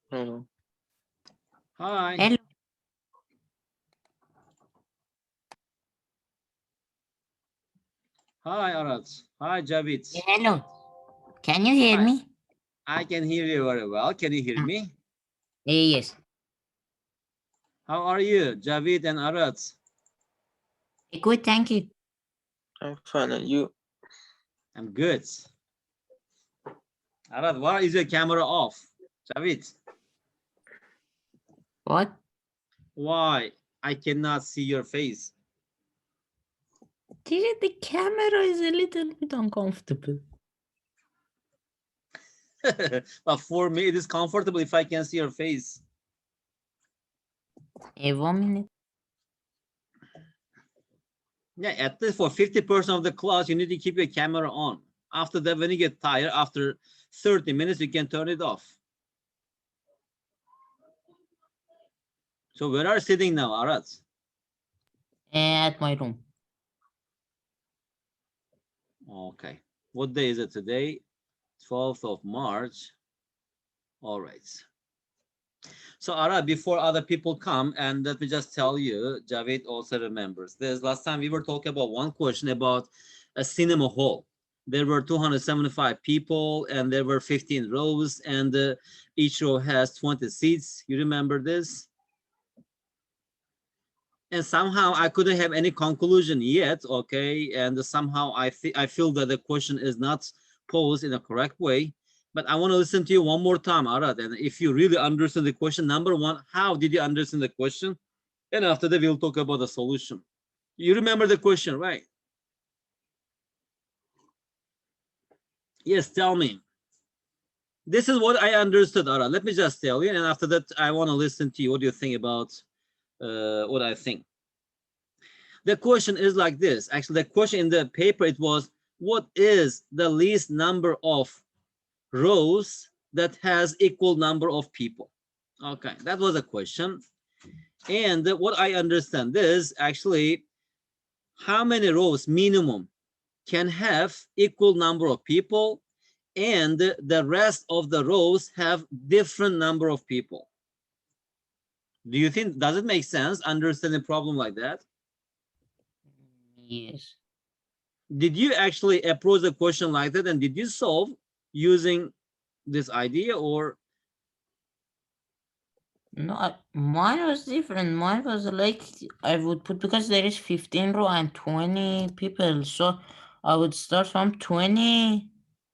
Hello. Hi. Hello. Hi, Arat. Hi, Javid. Hello. Can you hear Hi. me? I can hear you very well. Can you hear me? Yes. How are you, Javid and Arat? Good, thank you. I'm fine, and you? I'm good. Arat, why is your camera off? Javid, What? why I cannot see your face? The camera is a little bit uncomfortable. But for me, it is comfortable if I can see your face. 1 minute. Yeah, at least for 50% of the class, you need to keep your camera on. After that, when you get tired, after 30 minutes, you can turn it off. So where are you sitting now, Arat? At my room. Okay. What day is it today? 12th of March. All right. So Ara, before other people come, and let me just tell you, Javed also remembers. There's last time we were talking about one question about a cinema hall. There were 275 people and there were 15 rows, and each row has 20 seats. You remember this? And somehow I couldn't have any conclusion yet, okay? And somehow I feel that the question is not posed in a correct way. But I want to listen to you one more time, Arad. And if you really understand the question, number one, how did you understand the question? And after that, we'll talk about the solution. You remember the question, right? Yes, tell me. This is what I understood, Arad. Let me just tell you. And after that, I want to listen to you. What do you think about what I think? The question is like this. Actually, the question in the paper, it was, what is the least number of rows that has equal number of people? Okay, that was a question. And what I understand is actually how many rows minimum can have equal number of people, and the rest of the rows have different number of people. Do you think, does it make sense understanding a problem like that? Yes. Did you actually approach the question like that, and did you solve using this idea, or? No, mine was different. Mine was like I would put, because there is 15 row and 20 people, so I would start from 20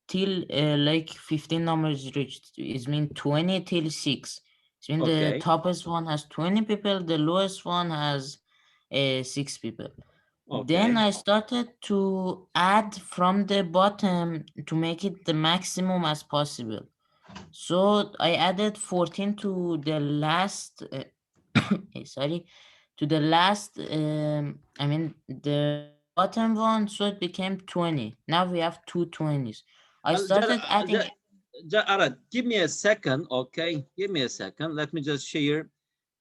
till like 15 numbers reached. It mean 20 till 6. So in the Okay, toppest one has 20 people, the lowest one has 6 people. Then okay. I started to add from the bottom to make it the maximum as possible. So I added 14 to the last, sorry, to the last, I mean the bottom one, so it became 20. Now we have two 20s. I started adding. Alright, give me a second, okay? Give me a second. Let me just share,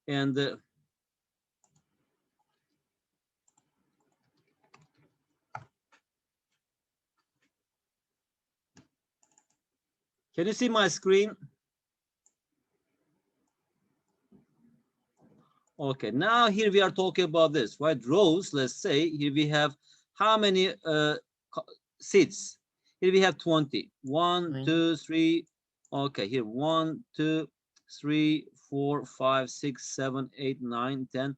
and can you see my screen? Okay, now here we are talking about this, right? Rows, let's say, here we have how many seats? Here we have 20. 1, 2, 3. Okay, here 1, 2, 3, 4, 5, 6, 7, 8, 9, 10,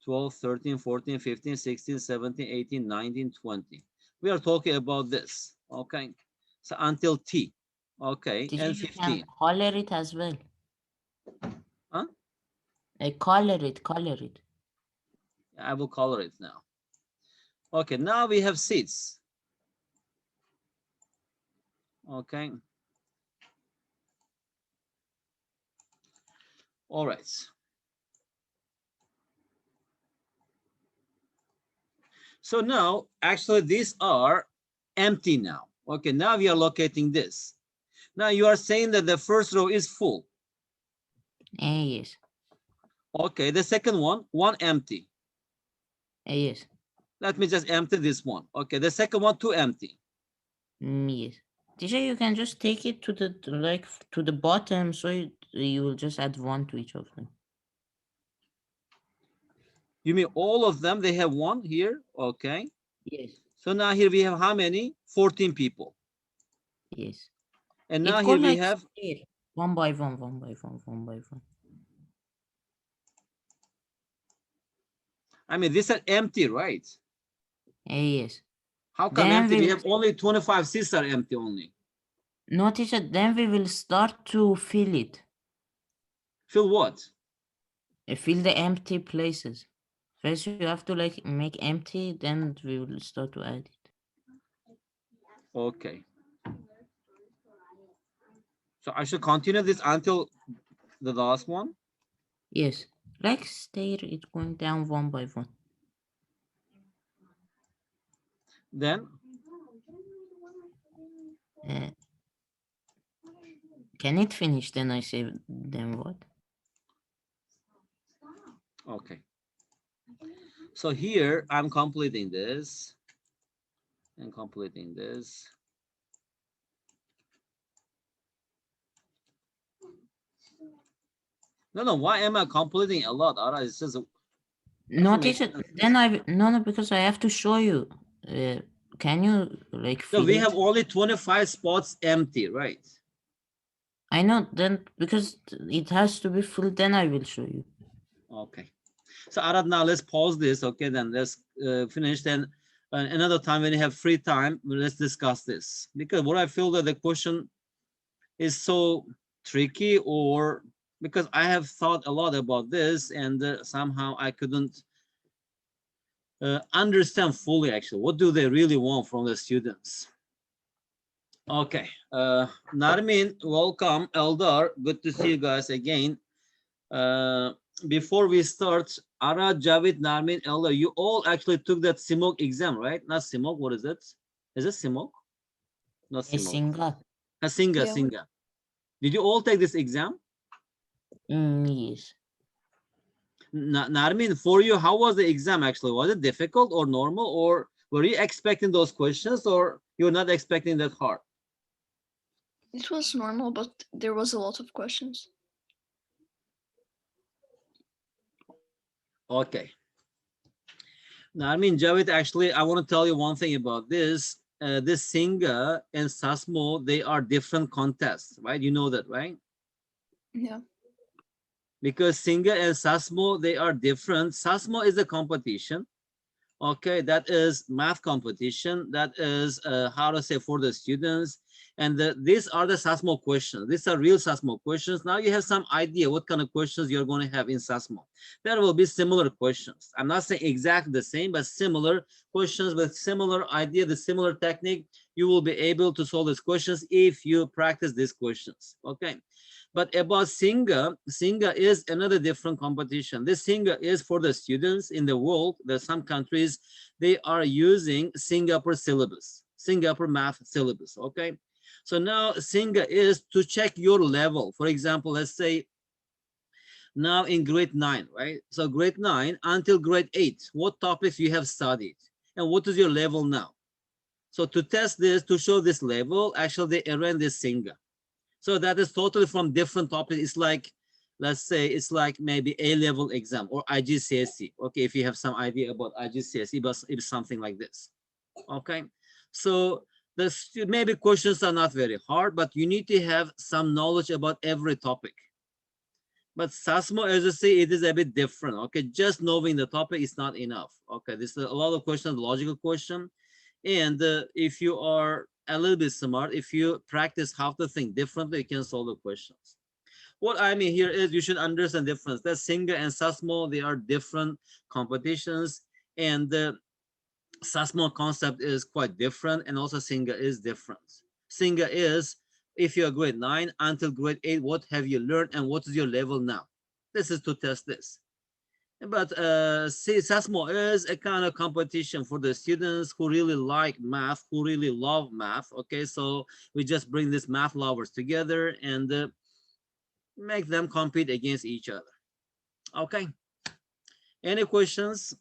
12, 13, 14, 15, 16, 17, 18, 19, 20. We are talking about this, okay? So until T, okay, and You 15. can color it as well. Huh? Color it. I will color it now. Okay, now we have seats. Okay. All right. So now, actually, these are empty now. Okay, now we are locating this. Now you are saying that the first row is full. Yes. Okay, the second one empty. Yes. Let me just empty this one. Okay, the second one, two empty. Yes. Teacher, you can just take it to the to the bottom, so you will just add 1 to each of them. You mean all of them, they have 1 here? Okay. Yes. So now here we have how many? 14 people. Yes. And now It here we collects have, here, 1 by 1, 1 by 1, 1 by 1. I mean, these are empty, right? Yes. How come Then empty? we We will have only 25 seats are empty only. notice it. Then we will start to fill it. Fill what? Fill the empty places. First, you have to like make empty. Then we will start to add it. Okay. So I should continue this until the last one? Yes. Like stair, it's going down 1 by 1. Then, Uh, can it finish? Then I say, then what? okay. So here I'm completing this and completing this. No, why am I completing a lot? Ara, it's just Notice it. Then no, because I have to show you. Can you like so fill we it? have only 25 spots empty, right? I know. Then because it has to be full, then I will show you. Okay. So Arad, now let's pause this. Okay, then let's finish. Then another time when you have free time, let's discuss this. Because what I feel that the question is so tricky, or because I have thought a lot about this and somehow I couldn't understand fully actually what do they really want from the students. Okay, Narmin, welcome. Eldar, good to see you guys again. Before we start, Ara, Javid, Narmin, Eldar, you all actually took that CMOC exam, right? Not CMOC, what is it? Is it CMOC? Not A CMOC. single. Singa, Yeah. Singa. Did you all take this exam? Yes. Narmin, for you, how was the exam actually? Was it difficult or normal, or were you expecting those questions, or you're not expecting that hard? It was normal, but there was a lot of questions. Okay. Narmin, Javed, actually, I want to tell you one thing about this. This Singa and Sasmo, they are different contests, right? You know that, right? Yeah. Because Singa and Sasmo, they are different. Sasmo is a competition. Okay, that is math competition. That is how to say for the students. And these are the Sasmo questions. These are real Sasmo questions. Now you have some idea what kind of questions you're going to have in Sasmo. There will be similar questions. I'm not saying exactly the same, but similar questions with similar idea, the similar technique. You will be able to solve these questions if you practice these questions. Okay. But about Singa, Singa is another different competition. This Singa is for the students in the world. There are some countries, they are using Singapore syllabus, Singapore math syllabus, okay? So now Singa is to check your level. For example, let's say now in grade 9, right? So grade 9 until grade 8, what topics you have studied and what is your level now? So to test this, to show this level, actually they arrange this Singa. So that is totally from different topics. It's like, let's say it's like maybe A-level exam or IGCSE. Okay, if you have some idea about IGCSE, but it's something like this. Okay, so maybe questions are not very hard, but you need to have some knowledge about every topic. But Sasmo, as I say, it is a bit different. Okay, just knowing the topic is not enough. Okay, this is a lot of questions, logical question. And if you are a little bit smart, if you practice how to think differently, you can solve the questions. What I mean here is you should understand the difference. That Singa and Sasmo, they are different competitions. And the Sasmo concept is quite different. And also Singa is different. Singa is, if you're grade 9 until grade 8, what have you learned and what is your level now? This is to test this. But Sasmo is a kind of competition for the students who really like math, who really love math. Okay, so we just bring these math lovers together and make them compete against each other. Okay, any questions?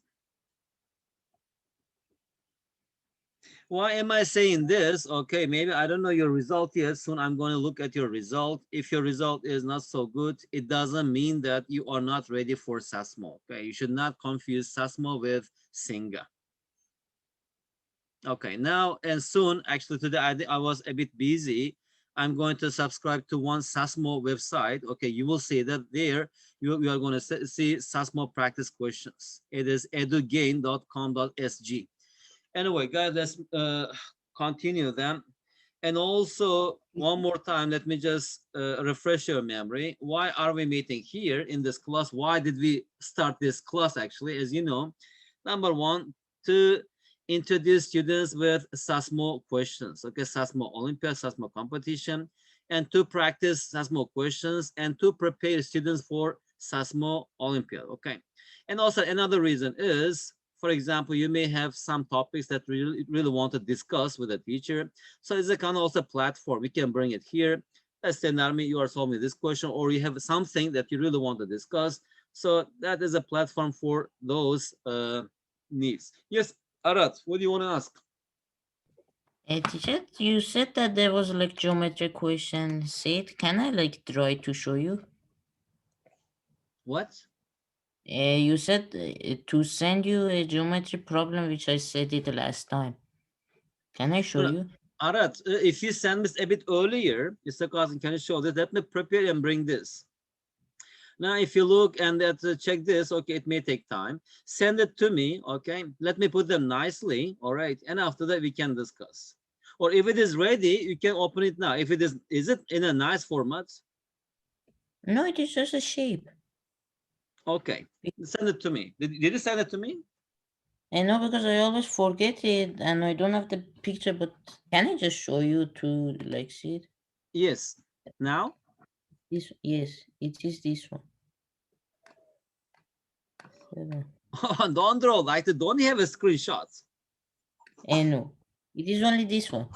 Why am I saying this? Okay, maybe I don't know your result yet. Soon I'm going to look at your result. If your result is not so good, it doesn't mean that you are not ready for Sasmo. Okay, you should not confuse Sasmo with Singa. Okay, now and soon, actually today I was a bit busy. I'm going to subscribe to one Sasmo website. Okay, you will see that there you are going to see Sasmo practice questions. It is edugain.com.sg. Anyway, guys, let's continue them. And also, one more time, let me just refresh your memory. Why are we meeting here in this class? Why did we start this class, actually? As you know, number one, to introduce students with Sasmo questions. Okay, Sasmo Olympiad, Sasmo competition, and to practice Sasmo questions and to prepare students for Sasmo Olympiad. Okay, and also another reason is, for example, you may have some topics that really want to discuss with a teacher. So it's a kind of also platform. We can bring it here. Let's say, Narmi, you are solving this question, or you have something that you really want to discuss. So that is a platform for those needs. Yes, Arat, what do you want to ask? Teacher, you said that there was like geometry question. Said, can I like try to show you? What? You said to send you a geometry problem, which I said it last time. Can I show No, no. you? Arat, if you send this a bit earlier, Mr. Cousin, can you show this? Let me prepare and bring this. Now, if you look and check this, okay, it may take time. Send it to me, okay? Let me put them nicely, all right? And after that, we can discuss. Or if it is ready, you can open it now. If it is it in a nice format? No, it is just a shape. Okay, send it to me. Did you send it to me? I know because I always forget it and I don't have the picture, but can I just show you to like see it? Yes. Now? This, yes, it is this one. 7. Don't draw like that. Don't have a screenshot. No, it is only this one.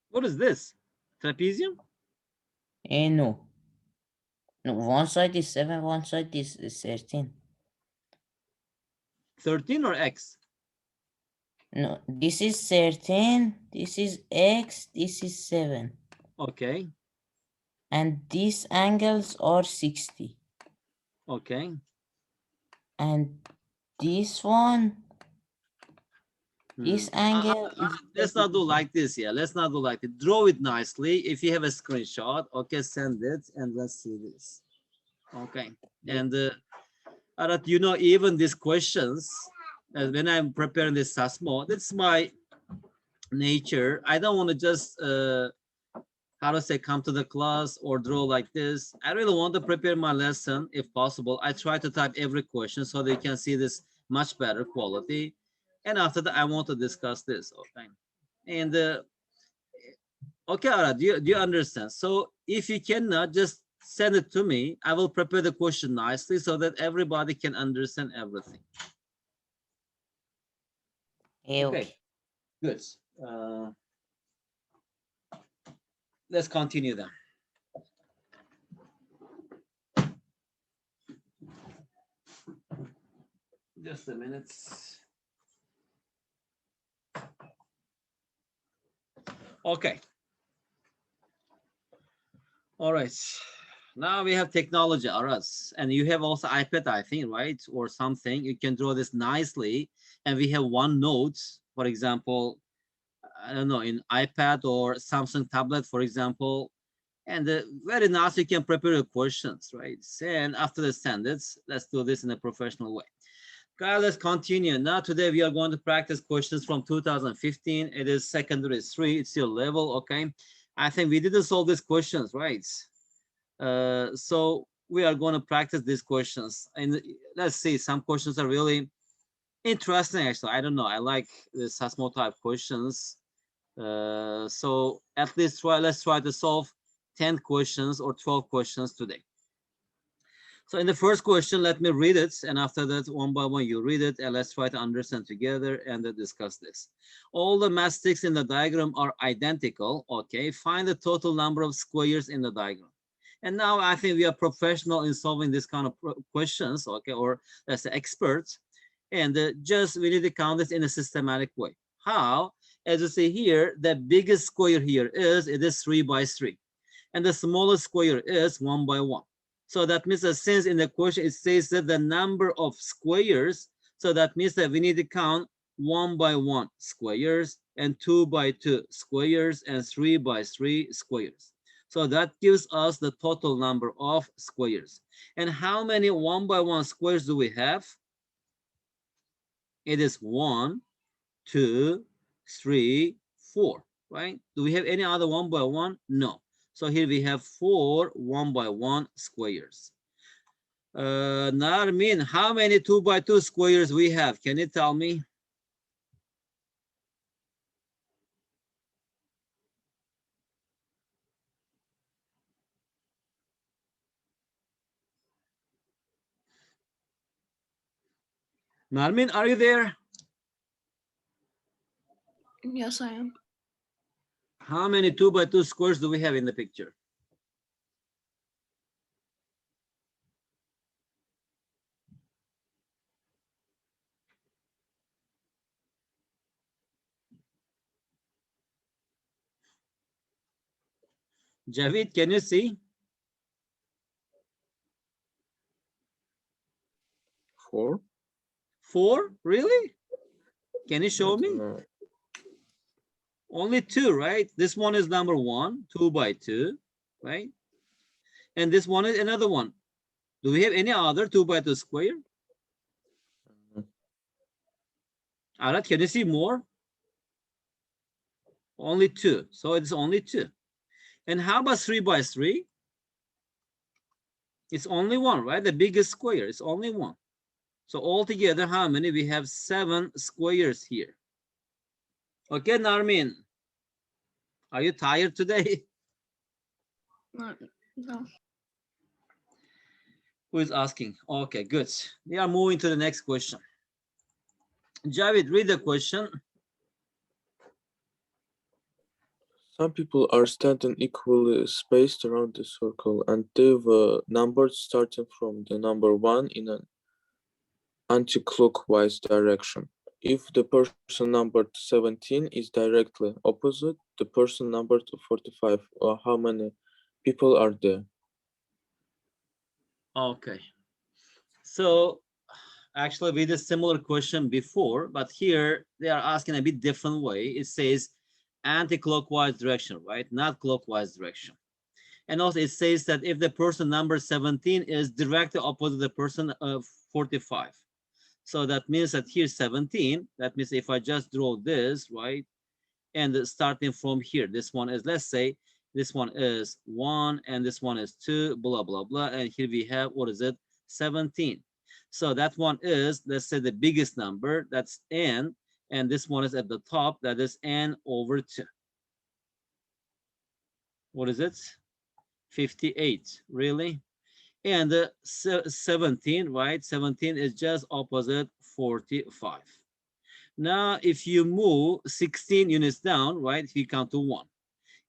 What is this? Trapezium? No. No, one side is 7, one side is 13. 13 or X? No, this is 13, this is X, this is 7. Okay. And these angles are 60. Okay. And this one, this angle is Let's not do like this. Yeah, let's not do like it. Draw it nicely. If you have a screenshot, okay, send it and let's see this. Okay. And Arat, you know, even these questions, when I'm preparing this Sasmo, that's my nature. I don't want to just how to say, come to the class or draw like this. I really want to prepare my lesson if possible. I try to type every question so they can see this much better quality. And after that, I want to discuss this. Okay. And okay, Ara, do you understand? So if you cannot, just send it to me. I will prepare the question nicely so that everybody can understand everything. Okay, good. Let's continue then. Just a minute. Okay. All right. Now we have technology, Aras, and you have also iPad, I think, right? Or something. You can draw this nicely. And we have OneNote, for example, I don't know, in iPad or Samsung tablet, for example. And very nice, you can prepare your questions, right? And after the standards, let's do this in a professional way. Guys, let's continue. Now, today we are going to practice questions from 2015. It is secondary 3. It's your level, okay? I think we didn't solve these questions, right? So we are going to practice these questions. And let's see, some questions are really interesting, actually. I don't know. I like the Sasmo type questions. So at least let's try to solve 10 questions or 12 questions today. So in the first question, let me read it. And after that, one by one, you read it and let's try to understand together and discuss this. All the mastics in the diagram are identical. Okay, find the total number of squares in the diagram. And now I think we are professional in solving this kind of questions, okay, or as experts. And just we need to count this in a systematic way. How? As you see here, the biggest square here is, it is 3 by 3. And the smallest square is 1 by 1. So that means that since in the question it says that the number of squares, so that means that we need to count 1 by 1 squares and 2 by 2 squares and 3 by 3 squares. So that gives us the total number of squares. And how many 1 by 1 squares do we have? It is 1, 2, 3, 4, right? Do we have any other 1 by 1? No. So here we have 4 1 by 1 squares. Narmin, how many 2 by 2 squares we have? Can you tell me? Narmin, are you there? Yes, I am. How many 2 by 2 squares do we have in the picture? Javid, can you see? 4. 4? Really? Can you I show don't me? know. Only 2, right? This one is number 1, 2 by 2, right? And this one is another one. Do we have any other 2 by 2 square? Arat, can you see more? Only 2. So it's only 2. And how about 3 by 3? It's only 1, right? The biggest square is only 1. So altogether, how many? We have 7 squares here. Okay, Narmin. Are you tired today? No. Who is asking? Okay, good. We are moving to the next question. Javid, read the question. Some people are standing equally spaced around the circle, and they've numbered starting from the number 1 in an anti-clockwise direction. If the person numbered 17 is directly opposite the person numbered 45, how many people are there? Okay. So actually we did a similar question before, but here they are asking a bit different way. It says anti-clockwise direction, right? Not clockwise direction. And also it says that if the person number 17 is directly opposite the person of 45. So that means that here 17, that means if I just draw this, right? And starting from here, this one is, let's say, this one is 1 and this one is 2, blah, blah, blah. And here we have, what is it? 17. So that one is, let's say, the biggest number, that's n. And this one is at the top, that is n over 2. What is it? 58, really? And 17, right? 17 is just opposite 45. Now, if you move 16 units down, right? If you count to 1.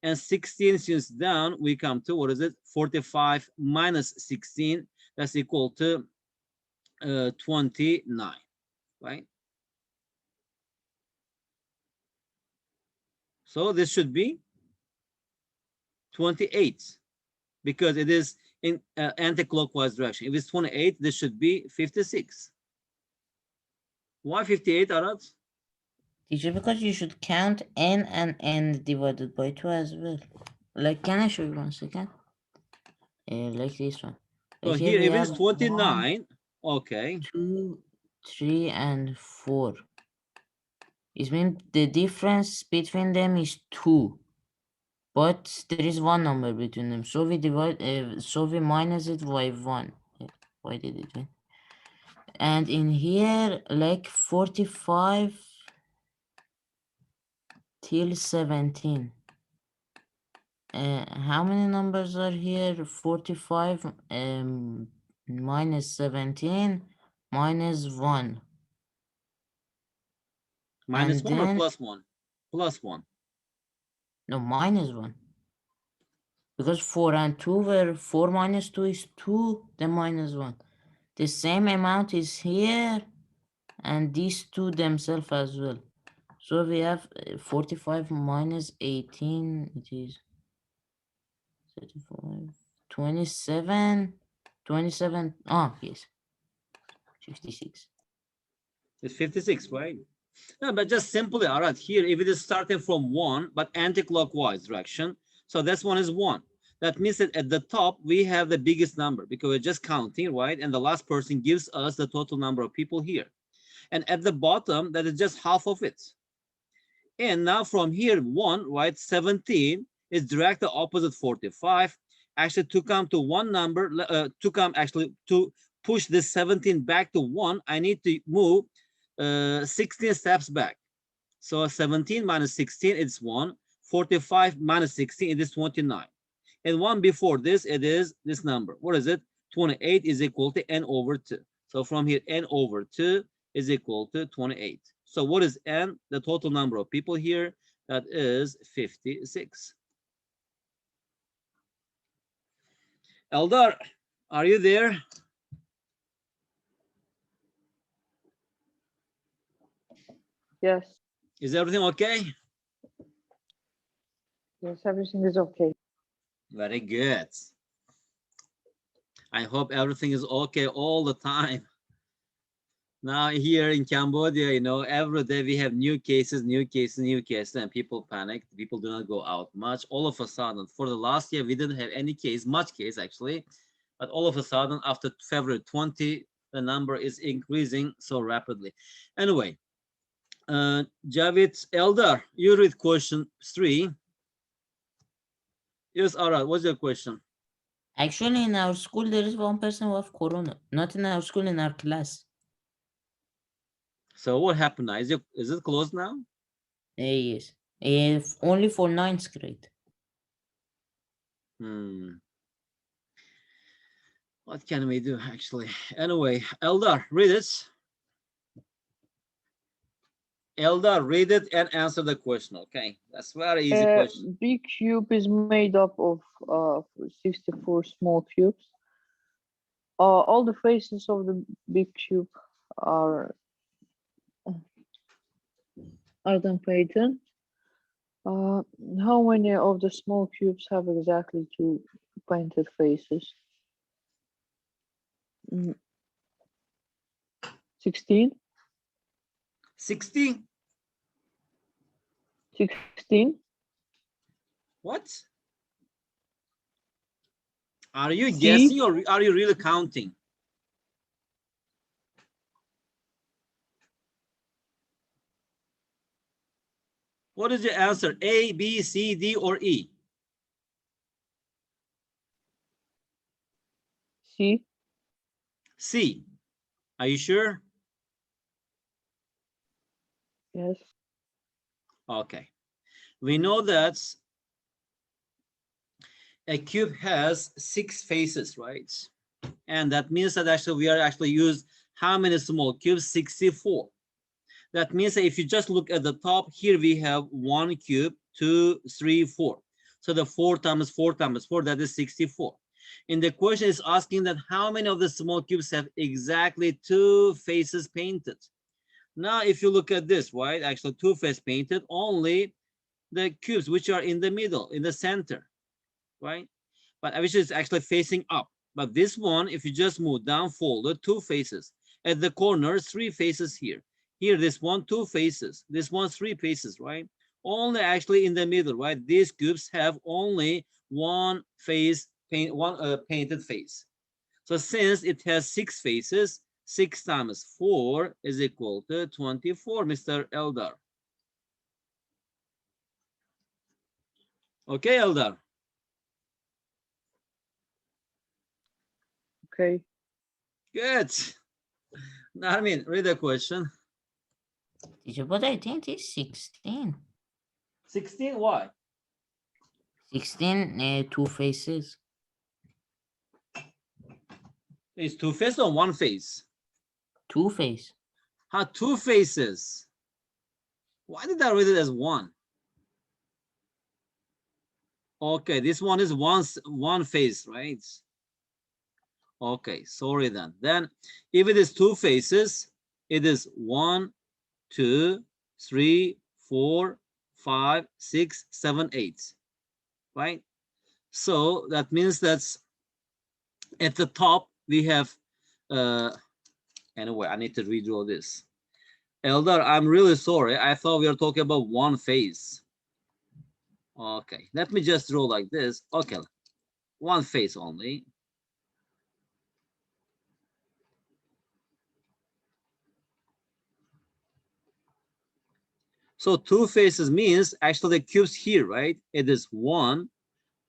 And 16 units down, we come to, what is it? 45 minus 16. That's equal to 29, right? So this should be 28, because it is in anti-clockwise direction. If it's 28, this should be 56. Why 58, Arad? Teacher, because you should count n and n divided by 2 as well. Like, can I show you 1 second? Like this one. So Like here, we if it's have 29, 1, okay. 2, 3, and 4. It means the difference between them is 2. But there is one number between them. So we so we minus it by 1. Why did it win? And in here, like 45 till 17. How many numbers are here? 45 minus 17 minus 1. Minus And 1 or then, plus 1? Plus 1. no, minus 1. Because 4 and 2 were 4 minus 2 is 2, then minus 1. The same amount is here, and these two themselves as well. So we have 45 minus 18, it is 35, 27, 27. Ah, yes, 56. It's 56, right? No, but just simply, all right, here, if it is starting from 1, but anti-clockwise direction, so this one is 1. That means that at the top, we have the biggest number because we're just counting, right? And the last person gives us the total number of people here. And at the bottom, that is just half of it. And now from here, 1, right, 17 is directly opposite 45. Actually, to come to one number, to push this 17 back to 1, I need to move 16 steps back. So 17 minus 16 is 1. 45 minus 16 it is 29. And one before this, it is this number. What is it? 28 is equal to n over 2. So from here, n over 2 is equal to 28. So what is n? The total number of people here, that is 56. Eldar, are you there? Yes, Is everything okay? yes, everything is okay. Very good. I hope everything is okay all the time. Now here in Cambodia, you know, every day we have new cases, and people panic. People do not go out much. All of a sudden, for the last year, we didn't have any case, much case actually, but all of a sudden, after February 20, the number is increasing so rapidly. Anyway, Javed Eldar, you read question 3. Yes, Ara, what's your question? Actually, in our school, there is one person who have corona. Not in our school, in our class. So what happened now? Is it closed now? Yes. If only for ninth grade. What can we do actually? Anyway, Eldar, read it. Eldar, read it and answer the question. Okay, that's very easy A question. big cube is made up of 64 small cubes. All the faces of the big cube are then painted. How many of the small cubes have exactly two painted faces? 16? 60? 16? What? Are you C? guessing or are you really counting? What is your answer? A, B, C, D, or E? C? C. Are you sure? Yes. Okay. We know that a cube has 6 faces, right? And that means that actually we are actually use how many small cubes? 64. That means that if you just look at the top, here we have 1 cube, 2, 3, 4. So the 4 times 4 times 4, that is 64. And the question is asking that how many of the small cubes have exactly 2 faces painted? Now, if you look at this, right, actually 2 faces painted, only the cubes which are in the middle, in the center, right? But which is actually facing up. But this one, if you just move down, folded, 2 faces. At the corner, 3 faces here. Here, this one, 2 faces. This one, 3 faces, right? Only actually in the middle, right? These cubes have only one face, painted face. So since it has 6 faces, 6 times 4 is equal to 24, Mr. Eldar. Okay, Eldar. Okay. Good. Narmin, read the question. Teacher, but I think it's 16. 16, why? 16, 2 faces. It's 2 faces or 1 face? 2 face. 2 faces. Why did I read it as 1? Okay, this one is one face, right? Okay, sorry then. Then if it is 2 faces, it is 1, 2, 3, 4, 5, 6, 7, 8, right? So that means that's at the top we have, anyway, I need to redraw this. Eldar, I'm really sorry. I thought we were talking about one face. Okay, let me just draw like this. Okay, one face only. So two faces means actually the cubes here, right? It is 1,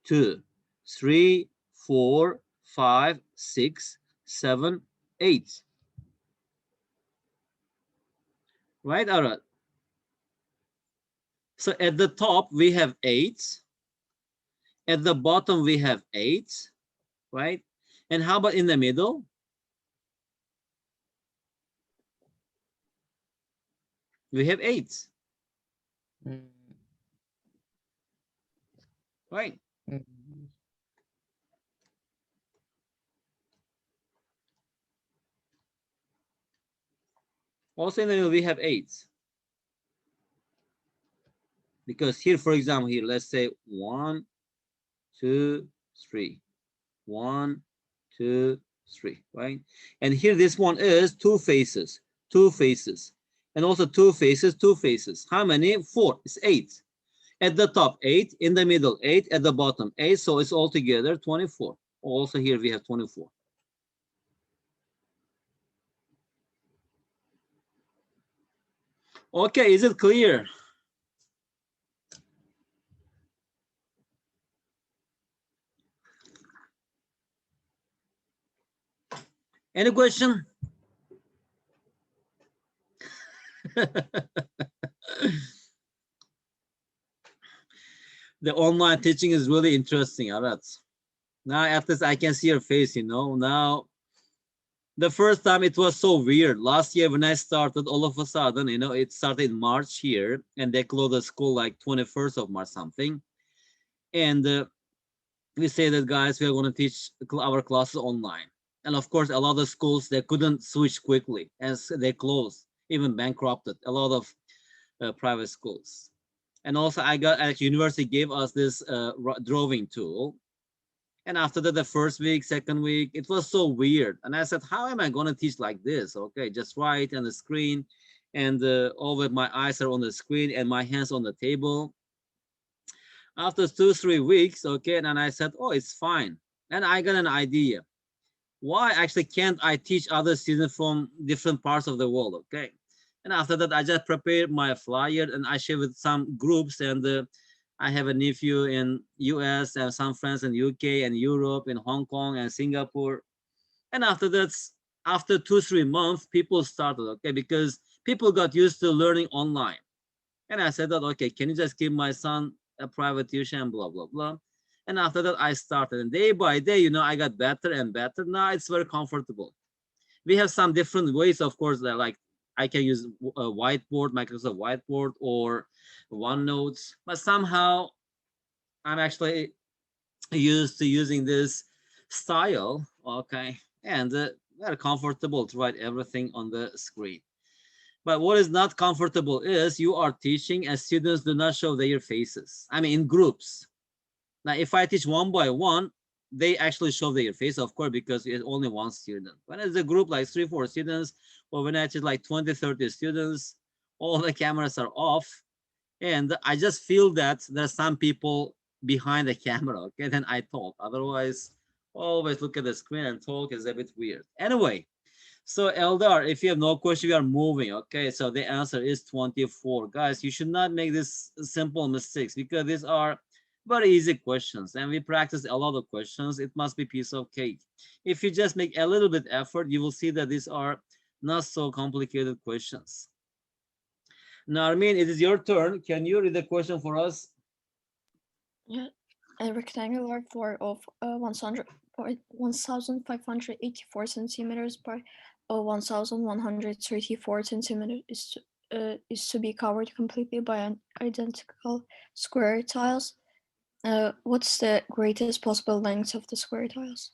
2, 3, 4, 5, 6, 7, 8. Right, Arad? So at the top we have 8. At the bottom we have 8, right? And how about in the middle? We have 8, Mm, right? mm, Also in the middle we have 8. Because here, for example, here, let's say 1, 2, 3. 1, 2, 3, right? And here this one is two faces, two faces. And also two faces, two faces. How many? 4. It's 8. At the top, 8. In the middle, 8. At the bottom, 8. So it's altogether 24. Also here we have 24. Okay, is it clear? Any question? The online teaching is really interesting, Arat. Now after this, I can see your face, Now the first time it was so weird. Last year when I started, all of a sudden, it started in March here, and they closed the school like 21st of March something. And we say that, guys, we are going to teach our classes online. And of course, a lot of schools, they couldn't switch quickly as they closed, even bankrupted a lot of private schools. And also I got, actually, university gave us this drawing tool. And after that, the first week, second week, it was so weird. And I said, how am I going to teach like this? Okay, just write on the screen. And all of my eyes are on the screen and my hands on the table. After 2, 3 weeks, okay, and I said, oh, it's fine. And I got an idea. Why actually can't I teach other students from different parts of the world, okay? And after that, I just prepared my flyer and I share with some groups. And I have a nephew in US and some friends in UK and Europe, in Hong Kong and Singapore. And after that, after 2, 3 months, people started, okay, because people got used to learning online. And I said that, okay, can you just give my son a private tuition, blah, blah, blah. And after that, I started. And day by day, I got better and better. Now it's very comfortable. We have some different ways, of course, that like I can use a whiteboard, Microsoft Whiteboard or OneNotes, but somehow I'm actually used to using this style, okay, and very comfortable to write everything on the screen. But what is not comfortable is you are teaching and students do not show their faces. I mean, in groups. Now, if I teach one by one, they actually show their face, of course, because it's only one student. When it's a group like 3, 4 students, or when I teach like 20, 30 students, all the cameras are off. And I just feel that there are some people behind the camera, okay? Then I talk. Otherwise, always look at the screen and talk is a bit weird. Anyway, so Eldar, if you have no question, we are moving. Okay, so the answer is 24. Guys, you should not make this simple mistakes because these are very easy questions and we practice a lot of questions. It must be piece of cake. If you just make a little bit effort, you will see that these are not so complicated questions. Narmin, it is your turn. Can you read the question for us? Yeah. A rectangular floor of 1,584 centimeters by 1,134 centimeters is to be covered completely by an identical square tiles. What's the greatest possible length of the square tiles?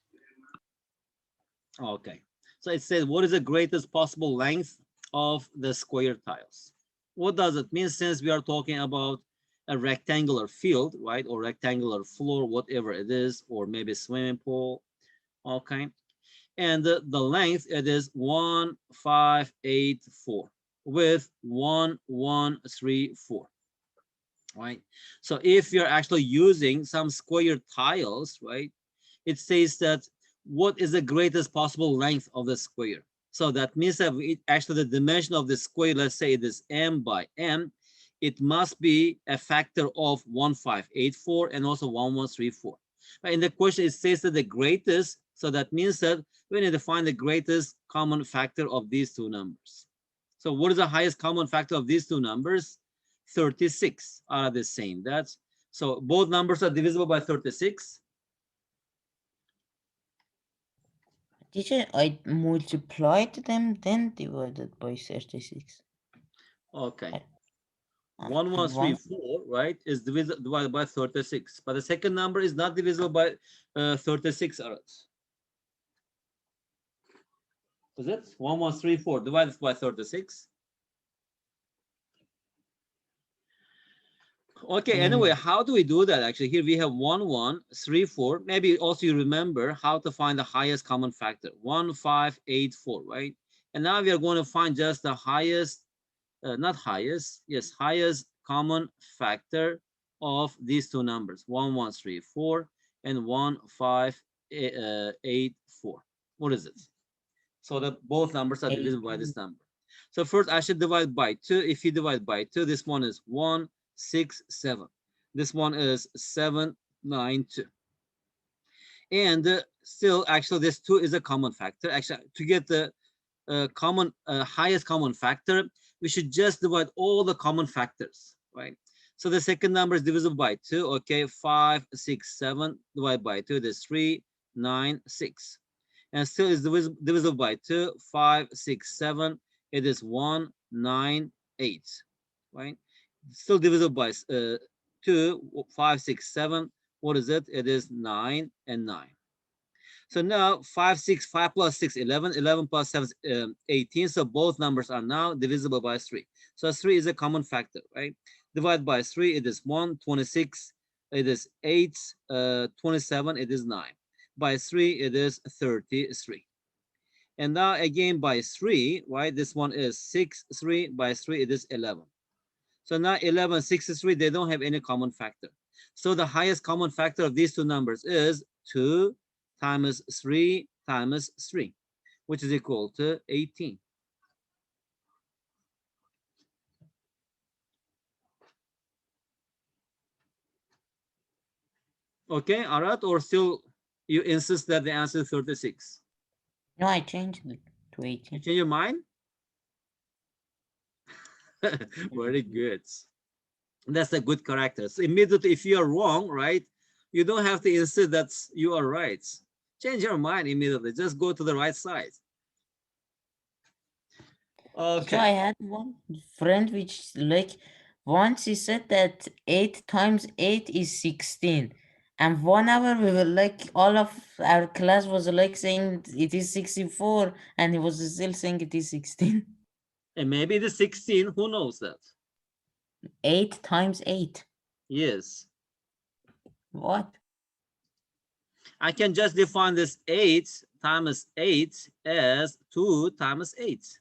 Okay, so it says, what is the greatest possible length of the square tiles? What does it mean? Since we are talking about a rectangular field, right, or rectangular floor, whatever it is, or maybe swimming pool, okay. And the length, it is 1584 with 1134, right? So if you're actually using some square tiles, right, it says that what is the greatest possible length of the square. So that means that actually the dimension of the square, let's say it is m by m, it must be a factor of 1584 and also 1134. But in the question, it says that the greatest, so that means that we need to find the greatest common factor of these two numbers. So what is the highest common factor of these two numbers? 36 are the same. That's so both numbers are divisible by 36. Teacher, I multiplied them, then divided by 36. Okay. I- and 1134, right, is divided by 36. But the second number is not divisible by 36. Is it? 1134 divided by 36. Okay, anyway, how do we do that? Actually, here we have 1134. Maybe also you remember how to find the highest common factor, 1584, right? And now we are going to find just the highest, not highest, yes, highest common factor of these two numbers, 1134 and 1584. What is it? So that both numbers are divisible by this 18. number. So first I should divide by 2. If you divide by 2, this one is 167. This one is 792. And still, actually, this 2 is a common factor. Actually, to get the highest common factor, we should just divide all the common factors, right? So the second number is divisible by 2. Okay, 567 divided by 2, that's 396. And still is divisible by 2, 5, 6, 7. It is 198, right? Still divisible by 2, 5, 6, 7. What is it? It is 9 and 9. So now 5, 6, 5 plus 6, 11, 11 plus 7, 18. So both numbers are now divisible by 3. So 3 is a common factor, right? Divide by 3, it is 1, 26, it is 8, 27, it is 9. By 3, it is 33. And now again by 3, right? This one is 6, 3. By 3, it is 11. So now 11, 63, they don't have any common factor. So the highest common factor of these two numbers is 2 times 3 times 3, which is equal to 18. Okay, all right, or still you insist that the answer is 36? No, I changed it to You 18. change your mind? Very good. That's a good character. So immediately, if you are wrong, right, you don't have to insist that you are right. Change your mind immediately. Just go to the right side. So I Okay. had one friend which like once he said that 8 times 8 is 16. And 1 hour we were like all of our class was like saying it is 64 and he was still saying it is 16. And maybe it is 16. Who knows that? 8 times 8. Yes. What? I can just define this 8 times 8 as 2 times 8.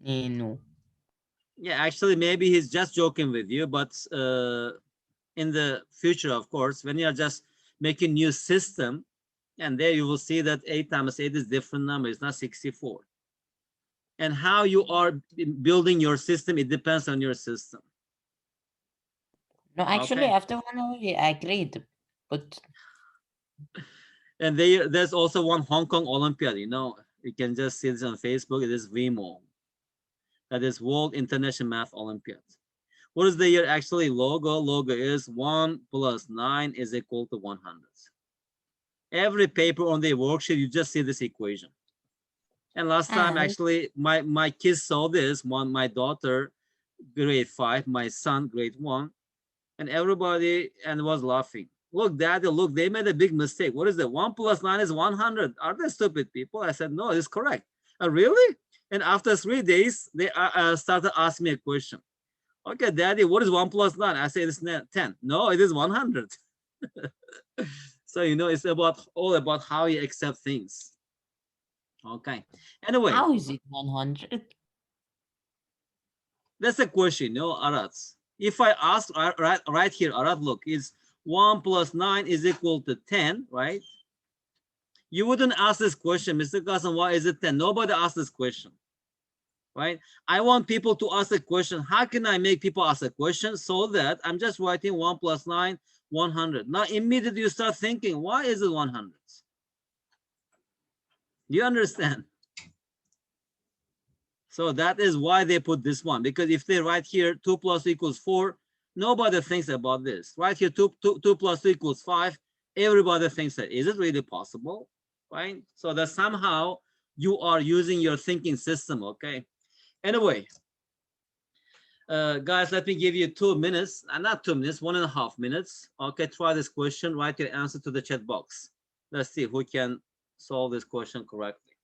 No. Yeah, actually, maybe he's just joking with you, but in the future, of course, when you're just making new system, and there you will see that 8 times 8 is different number. It's not 64. And how you are building your system, it depends on your system. No, actually Okay. after 1 hour I agreed. But And there's also one Hong Kong Olympiad, you can just see this on Facebook. It is WIMO. That is World International Math Olympiad. What is the year actually logo? Logo is 1 plus 9 is equal to 100. Every paper on the worksheet, you just see this equation. And last time, and actually, my kids saw this. My daughter, grade 5, my son, grade 1, and everybody and was laughing. Look, Daddy, look, they made a big mistake. What is it? 1 plus 9 is 100. Are they stupid people? I said, no, it's correct. Really? And after 3 days, they started asking me a question. Okay, Daddy, what is 1 plus 9? I say it's 10. No, it is 100. So, it's all about how you accept things. Okay. Anyway, How is it 100? that's a question, Arats. If I ask right here, Arat, look, is 1 plus 9 is equal to 10, right? You wouldn't ask this question, Mr. Qasim, why is it 10? Nobody asked this question, right? I want people to ask a question. How can I make people ask a question so that I'm just writing 1 plus 9, 100. Now, immediately you start thinking, why is it 100? Do you understand? So that is why they put this one, because if they write here 2 plus equals 4, nobody thinks about this. Right here, 2 plus 2 equals 5, everybody thinks that, is it really possible? Right? So that somehow you are using your thinking system, okay? Anyway, guys, let me give you 2 minutes, not 2 minutes, 1.5 minutes. Okay, try this question, write your answer to the chat box. Let's see who can solve this question correctly.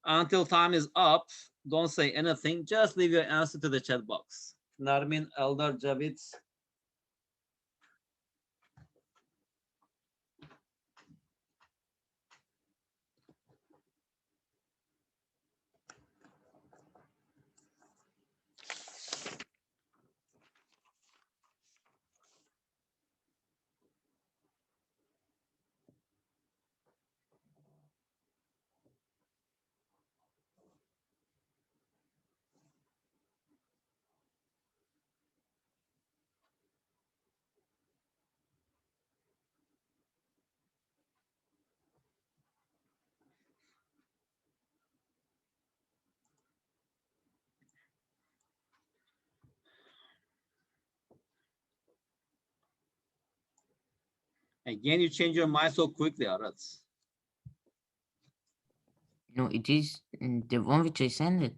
Until time is up, don't say anything. Just leave your answer to the chat box. Narmin, Eldar, Javid. Again, you change your mind so quickly, Arats. No, it is the one which I sent it.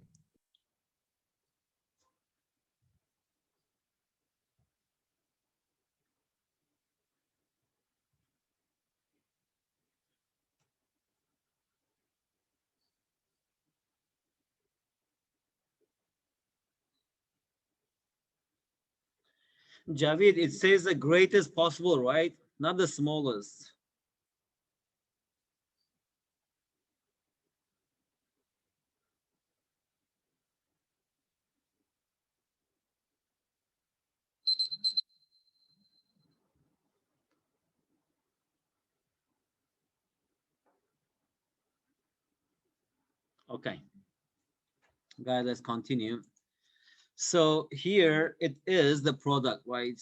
Javid, it says the greatest possible, right? Not the smallest. Okay, guys, let's continue. So here it is the product, right?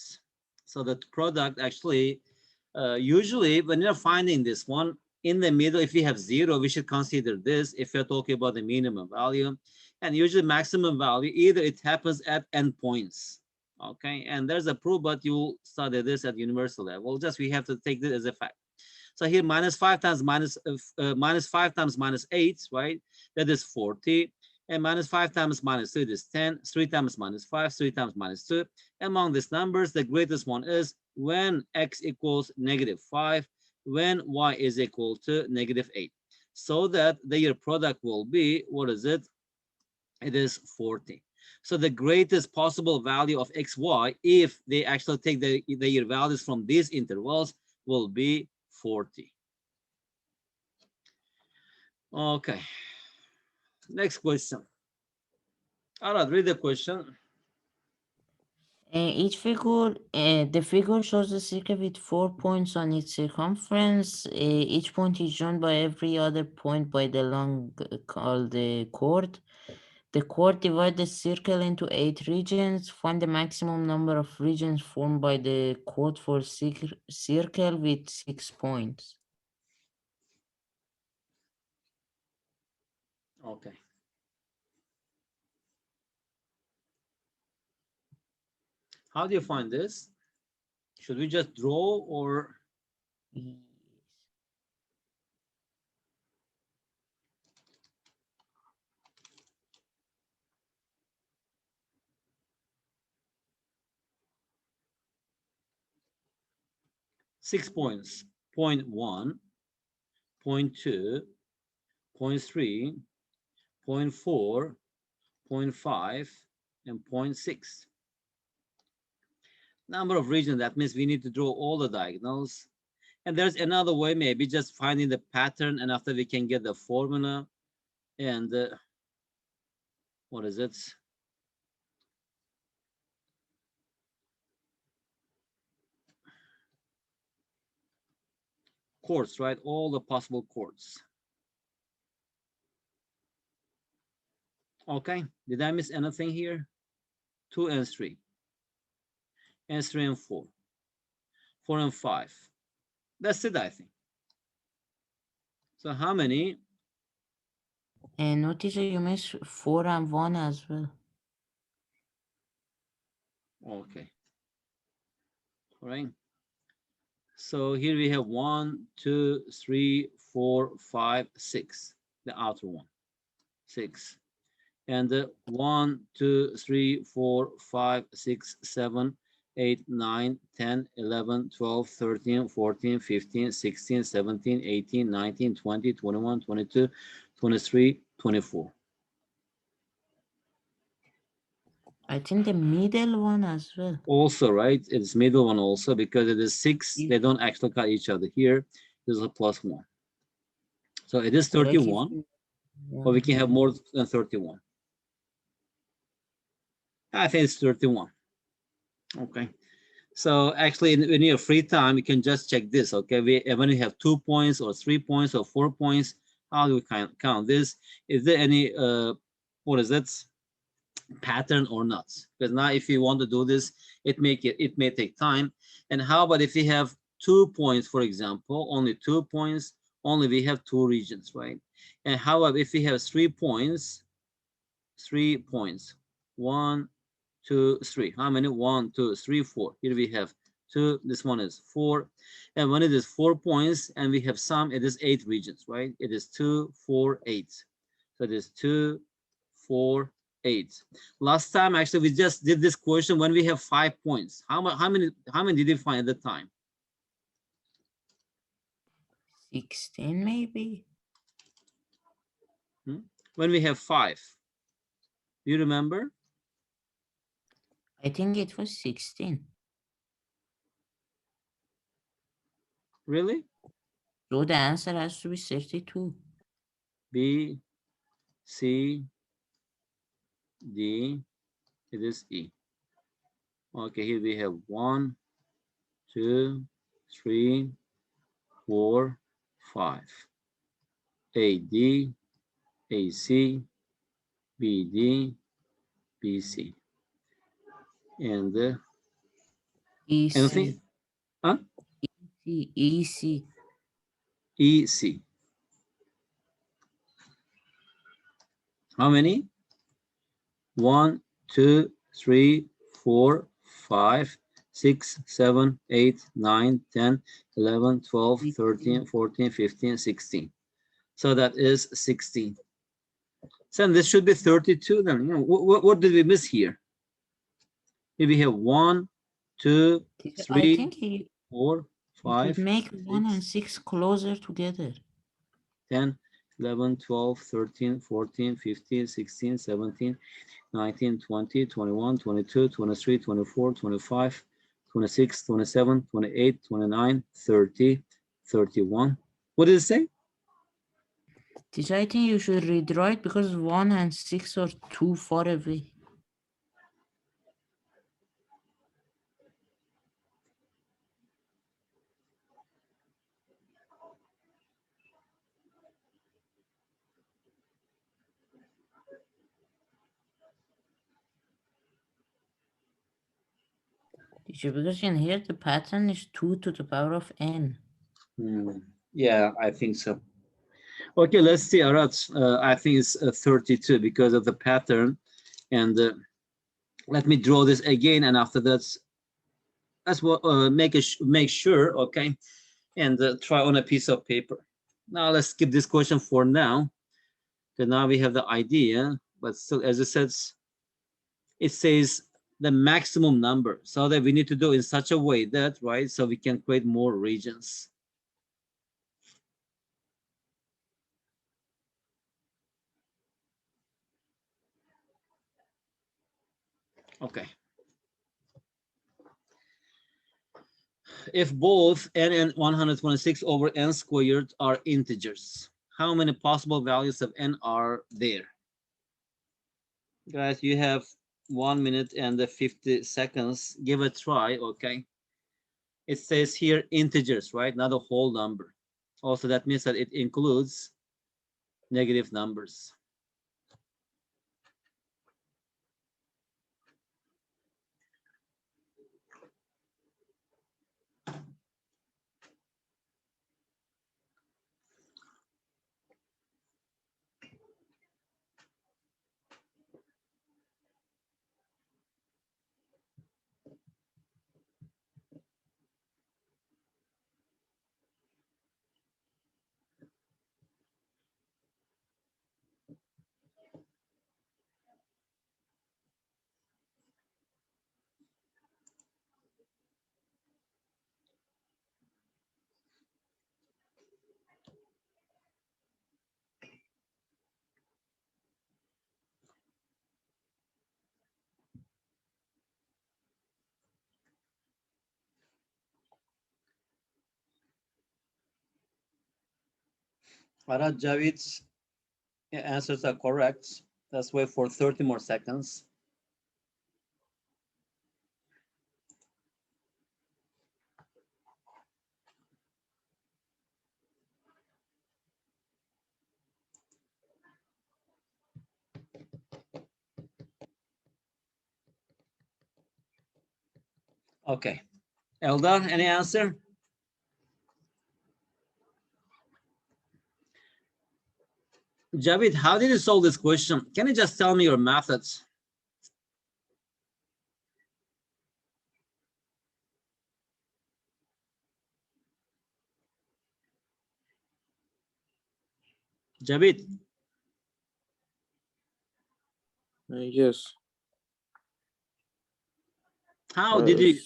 So the product actually, usually when you're finding this one, in the middle, if you have 0, we should consider this if you're talking about the minimum value. And usually maximum value, either it happens at endpoints. Okay, and there's a proof, but you'll study this at universal level. Just we have to take this as a fact. So here minus 5 times minus 5 times minus 8, right? That is 40. And minus 5 times minus 3 is 10. 3 times minus 5, 3 times minus 2. Among these numbers, the greatest one is when x equals negative 5, when y is equal to negative 8. So that their product will be, what is it? It is 40. So the greatest possible value of xy, if they actually take their values from these intervals, will be 40. Okay. Next question. Arad, read the question. The figure shows a circle with 4 points on its circumference. Each point is joined by every other point by the line called the chord. The chord divides the circle into 8 regions. Find the maximum number of regions formed by the chord for circle with 6 points. Okay. How do you find this? Should we just draw or? Yes. 6 points. Point 1, point 2, point 3, 0.4, 0.5, and 0.6. Number of regions, that means we need to draw all the diagonals. And there's another way, maybe just finding the pattern, and after we can get the formula. And what is it? Chords, right? All the possible chords. Okay, did I miss anything here? 2 and 3. And 3 and 4. 4 and 5. That's it, I think. So how many? And notice you missed 4 and 1 as well. Okay. All right. So here we have 1, 2, 3, 4, 5, 6. The outer one. 6. And 1, 2, 3, 4, 5, 6, 7, 8, 9, 10, 11, 12, 13, 14, 15, 16, 17, 18, 19, 20, 21, 22, 23, 24. I think the middle one as well. Also, right, it's middle one also, because it is 6. They don't actually cut each other. Here is a +1. So it is Like 31, but we can have more than 31. I think it's 31. Okay. So actually, when you have free time, you can just check this. Okay, when you have 2 points or 3 points or 4 points, how do we count this? Is there any what is that, pattern or not? Because now, if you want to do this, it may take time. And how about if we have 2 points, for example, only 2 points, only we have 2 regions, right? And how about if we have 3 points? 3 points. 1, 2, 3. How many? 1, 2, 3, 4. Here we have 2. This one is 4. And when it is 4 points and we have some, it is 8 regions, right? It is 2, 4, 8. So it is 2, 4, 8. Last time, actually, we just did this question when we have 5 points. How many did you find at the time? 16 maybe. When we have 5. Do you remember? I think it was 16. Really? So the answer has to be 32. B, C, D, it is E. Okay, here we have 1, 2, 3, 4, 5. AD, AC, BD, BC. And anything? EC. Huh? EC. EC. How many? 1, 2, 3, 4, 5, 6, 7, 8, 9, 10, 11, 12, 13, 14, 15, 16. So that is 16. So this should be 32 then. What did we miss here? Here we have 1, 2, I 3, think you 4, should 5, make 1 and 6, 6 closer together. 10, 11, 12, 13, 14, 15, 16, 17, 19, 20, 21, 22, 23, 24, 25, 26, 27, 28, 29, 30, 31. What did it say? Teacher, I think you should redraw it because 1 and 6 are too far away. Teacher, because in here the pattern is 2 to the power of n. Yeah, I think so. Okay, let's see, Arat. I think it's 32 because of the pattern. And let me draw this again. And after that, let's make sure, okay, and try on a piece of paper. Now let's skip this question for now. Because now we have the idea, but still, as it says, it says the maximum number. So that we need to do in such a way that, right, so we can create more regions. Okay. If both n and 126 over n squared are integers, how many possible values of n are there? Guys, you have 1 minute and 50 seconds. Give a try, okay? It says here integers, right? Not a whole number. Also, that means that it includes negative numbers. Arad Javid's answers are correct. Let's wait for 30 more seconds. Okay. Eldar, any answer? Javid, how did you solve this question? Can you just tell me your methods? Javid, Yes. how did you?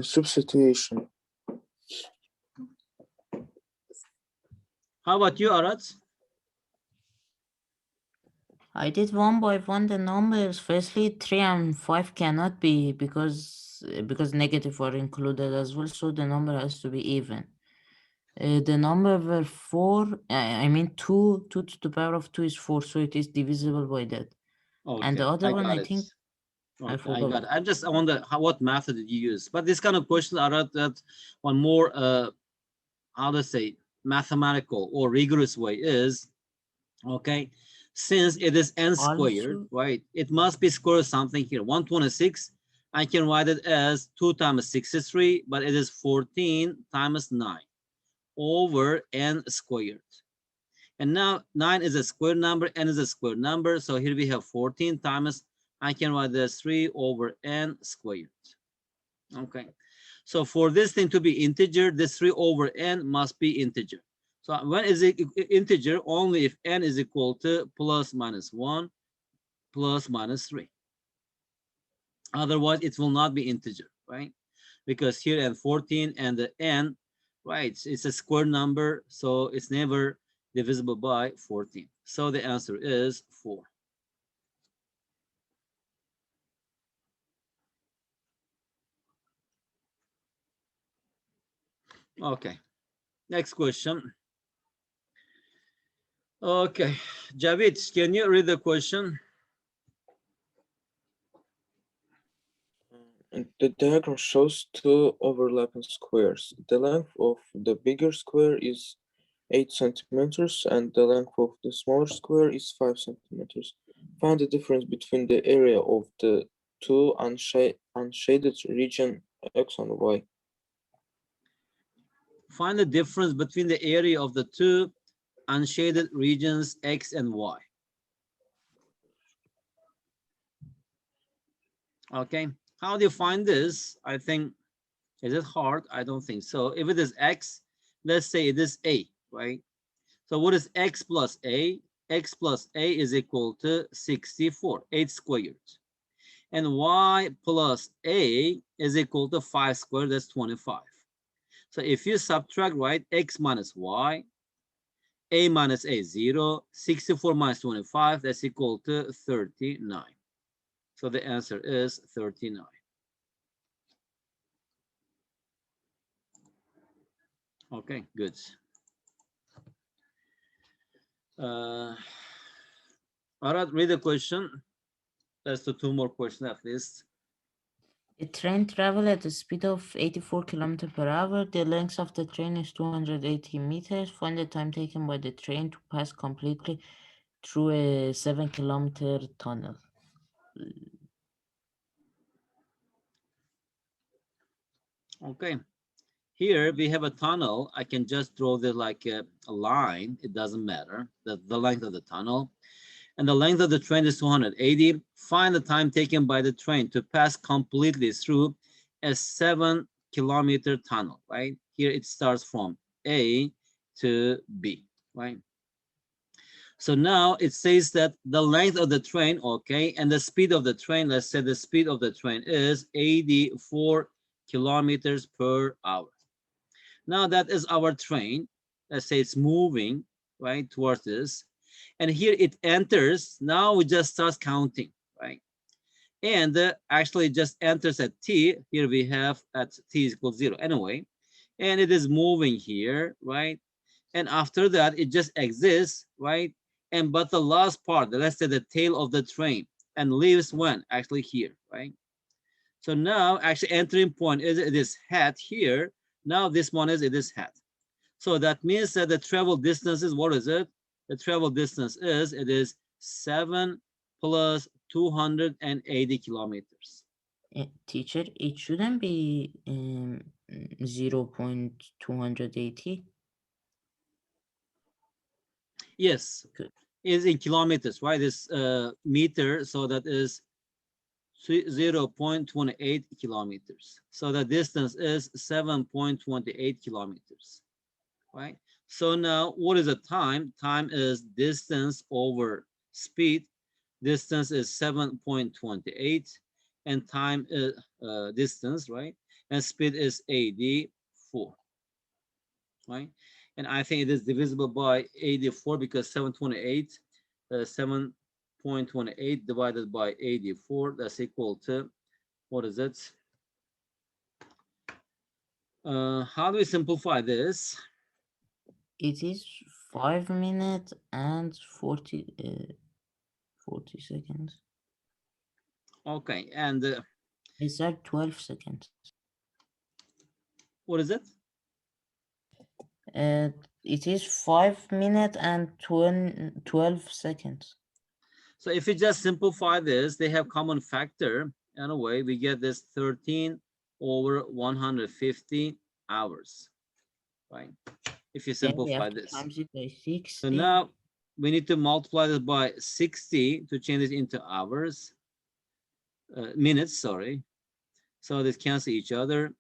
Substitution. How about you, Arad? I did one by one the numbers. Firstly, 3 and 5 cannot be because negative are included as well, so the number has to be even. The number were 4, I mean 2 to the power of 2 is 4, so it is divisible by that. And the Okay, other I one, got I it. think, I Okay, I forgot. got it. I wonder what method did you use? But this kind of question, Arad, that one more, how to say, mathematical or rigorous way is, okay, since it is n squared, Also, right, it must be square of something here. 126, I can write it as 2 times 63, but it is 14 times 9 over n squared. And now 9 is a square number, n is a square number. So here we have 14 times, I can write this 3 over n squared. Okay. So for this thing to be integer, this 3 over n must be integer. So when is it integer? Only if n is equal to plus minus 1 plus minus 3. Otherwise, it will not be integer, right? Because here and 14 and the n, right, it's a square number, so it's never divisible by 14. So the answer is 4. Okay, next question. Okay, Javid, can you read the question? The diagram shows two overlapping squares. The length of the bigger square is 8 centimeters and the length of the smaller square is 5 centimeters. Find the difference between the area of the two unshaded region X and Y. Find the difference between the area of the two unshaded regions X and Y. Okay, how do you find this? I think, is it hard? I don't think so. If it is X, let's say it is A, right? So what is X plus A? X plus A is equal to 64, 8 squared. And Y plus A is equal to 5 squared, that's 25. So if you subtract, right, X minus Y, A minus A, 0. 64 minus 25, that's equal to 39. So the answer is 39. Okay, good. All right, read the question. Let's do 2 more questions at least. A train travel at a speed of 84 kilometers per hour. The length of the train is 280 meters. Find the time taken by the train to pass completely through a 7-kilometer tunnel. Okay, here we have a tunnel. I can just draw the like a line. It doesn't matter the length of the tunnel, and the length of the train is 280. Find the time taken by the train to pass completely through a 7-kilometer tunnel. Right here, it starts from A to B. Right. So now it says that the length of the train, okay, and the speed of the train, let's say the speed of the train is 84 kilometers per hour. Now that is our train. Let's say it's moving, right, towards this. And here it enters. Now we just start counting, right? And actually it just enters at T. Here we have at T is equal to 0 anyway. And it is moving here, right? And after that, it just exists, right? And but the last part, let's say the tail of the train, and leaves when? Actually here, right? So now actually entering point is this hat here. Now this one is this hat. So that means that the travel distance is, what is it? The travel distance is, it is 7 plus 280 kilometers. Teacher, it shouldn't be 0.280. Yes, is in kilometers, right? This meter, so that is 0.28 kilometers. So the distance is 7.28 kilometers, right? So now what is the time? Time is distance over speed. Distance is 7.28 and time is distance, right? And speed is 84, right? And I think it is divisible by 84 because 728, 7.28 divided by 84, that's equal to, what is it? How do we simplify this? It is 5 minutes and 40 seconds. Okay, and It's like 12 seconds. what is it? It is 5 minutes and 12 seconds. So if we just simplify this, they have common factor. Anyway, we get this 13 over 150 hours, right? If you Then we simplify have to this. times it by So 60. now we need to multiply this by 60 to change this into hours, minutes, sorry. So this cancel each other.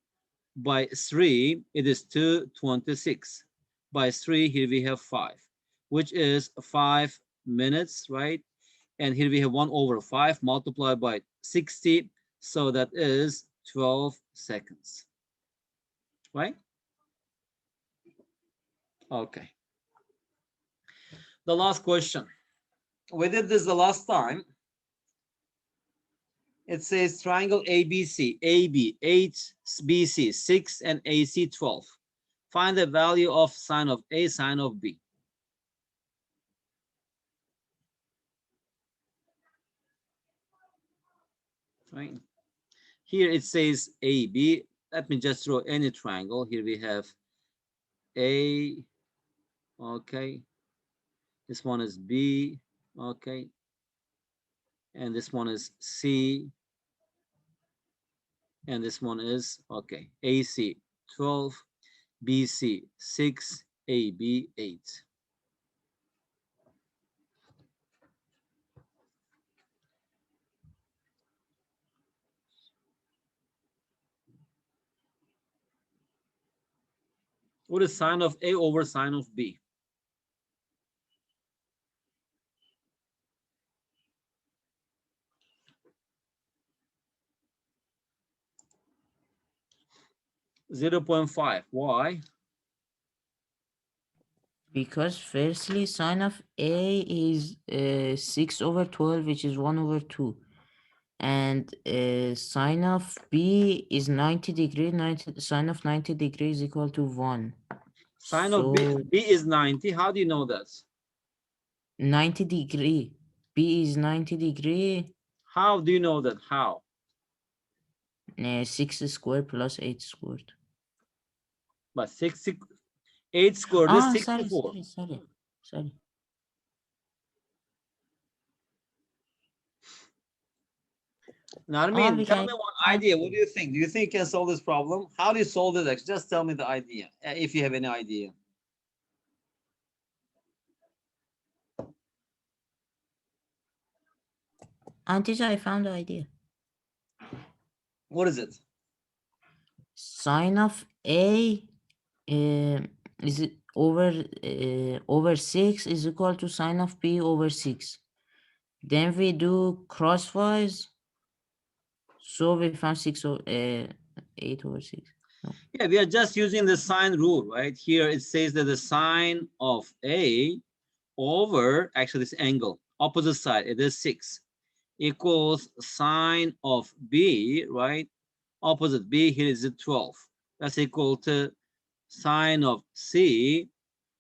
By 3, it is 226. By 3, here we have 5, which is 5 minutes, right? And here we have 1 over 5 multiplied by 60. So that is 12 seconds, right? Okay. The last question. We did this the last time. It says triangle ABC, AB 8, BC 6, and AC 12. Find the value of sine of A, sine of B. Right? Here it says AB. Let me just draw any triangle. Here we have A, okay. This one is B, okay. And this one is C. And this one is, okay, AC 12, BC 6, AB 8. What is sine of A over sine of B? .5. Why? Because firstly, sine of A is 6 over 12, which is 1 over 2. And sine of B is 90 degree. Sine of 90 degrees is equal to 1. Sine of B, So B is 90. How do you know that? 90 degree. B is 90 degree. How do you know that? How? 6 squared plus 8 squared. But 8 squared is Ah, 64. sorry. Narmin, we tell can me one idea. What do you think? Do you think you can solve this problem? How do you solve it? Actually, just tell me the idea, if you have any idea. Teacher, I found the idea. What is it? Sine of A is it over 6 is equal to sine of B over 6. Then we do crosswise. So we found 8 over 6. No. Yeah, we are just using the sine rule, right? Here it says that the sine of A over, actually this angle, opposite side, it is 6, equals sine of B, right? Opposite B, here is 12. That's equal to sine of C,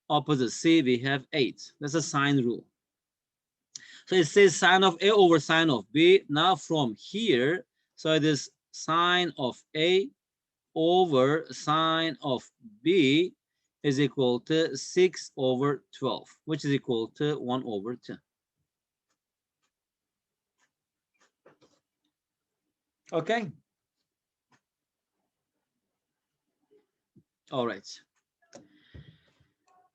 opposite C, we have 8. That's a sine rule. So it says sine of A over sine of B. Now from here, so it is sine of A over sine of B is equal to 6 over 12, which is equal to 1 over 2. Okay. All right.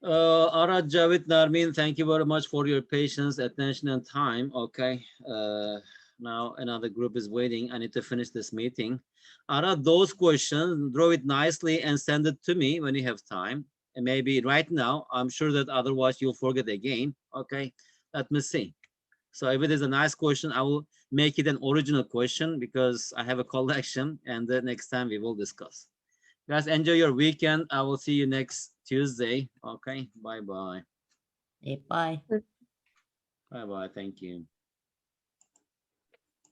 Arad Javed Narmin, thank you very much for your patience, attention, and time. Okay. Now another group is waiting. I need to finish this meeting. Arad, those questions, draw it nicely and send it to me when you have time. And maybe right now, I'm sure that otherwise you'll forget again. Okay. Let me see. So if it is a nice question, I will make it an original question because I have a collection, and the next time we will discuss. Guys, enjoy your weekend. I will see you next Tuesday. Okay. Bye bye. Bye. Bye bye. Thank you.